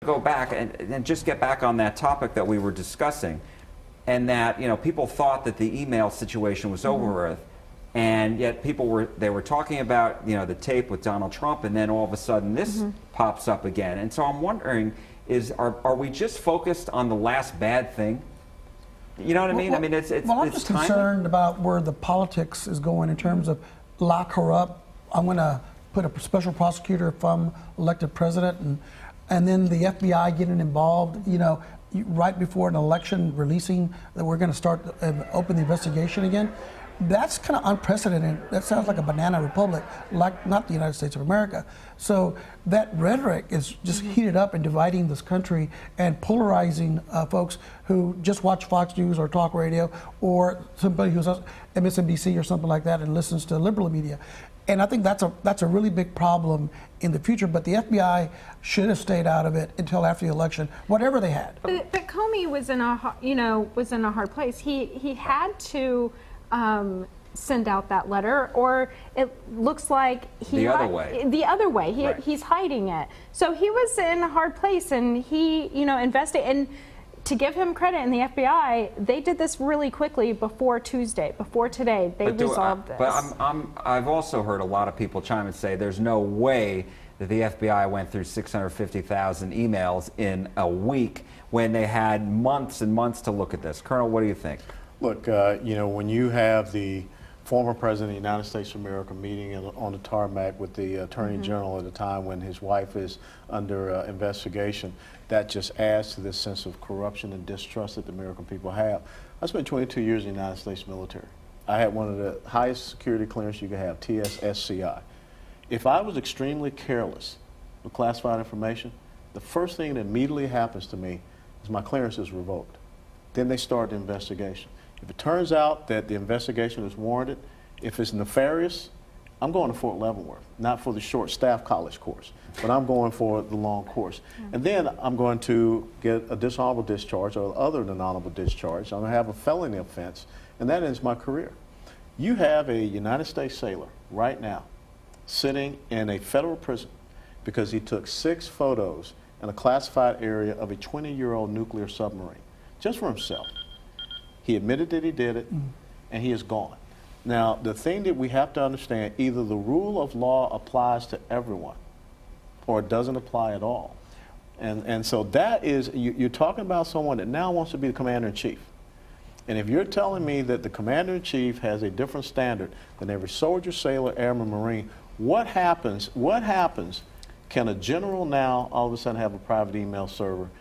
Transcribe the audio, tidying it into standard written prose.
go back and just get back on that topic that we were discussing, and that, you know, people thought that the email situation was over with, and yet they were talking about, you know, the tape with Donald Trump, and then all of a sudden this pops up again. And so I'm wondering, are we just focused on the last bad thing? You know what I mean? Well, I mean, it's I'm just timely. concerned about where the politics is going in terms of lock her up. I'm going to put a special prosecutor if I'm elected president, and then the FBI getting involved, you know, right before an election, releasing that we're going to start open the investigation again. That's kind of unprecedented. That sounds like a banana republic, like not the United States of America. So that rhetoric is just heated up and dividing this country and polarizing folks who just watch Fox News or talk radio, or somebody who's MSNBC or something like that and listens to liberal media. And I think that's a really big problem in the future. But the FBI should have stayed out of it until after the election, whatever they had. But Comey was in a hard place. He had to send out that letter, or it looks like the other way. The other way. Right. He's hiding it. So he was in a hard place, and he, you know, invested. And to give him credit in the FBI, they did this really quickly before Tuesday, before today. They resolved this. But I've also heard a lot of people chime and say there's no way that the FBI went through 650,000 emails in a week when they had months and months to look at this. Colonel, what do you think? Look, you know, when you have the former President of the United States of America meeting on the tarmac with the Attorney General at a time when his wife is under investigation, that just adds to this sense of corruption and distrust that the American people have. I spent 22 years in the United States military. I had one of the highest security clearance you could have, TSSCI. If I was extremely careless with classified information, the first thing that immediately happens to me is my clearance is revoked. Then they start the investigation. If it turns out that the investigation is warranted, if it's nefarious, I'm going to Fort Leavenworth, not for the short staff college course, but I'm going for the long course. And then I'm going to get a dishonorable discharge or other than honorable discharge. I'm going to have a felony offense, and that ends my career. You have a United States sailor right now sitting in a federal prison because he took 6 photos in a classified area of a 20-year-old nuclear submarine, just for himself. He admitted that he did it, and he is gone. Now, the thing that we have to understand, either the rule of law applies to everyone, or it doesn't apply at all. And so that is, you're talking about someone that now wants to be the commander-in-chief. And if you're telling me that the commander-in-chief has a different standard than every soldier, sailor, airman, marine, what happens? Can a general now all of a sudden have a private email server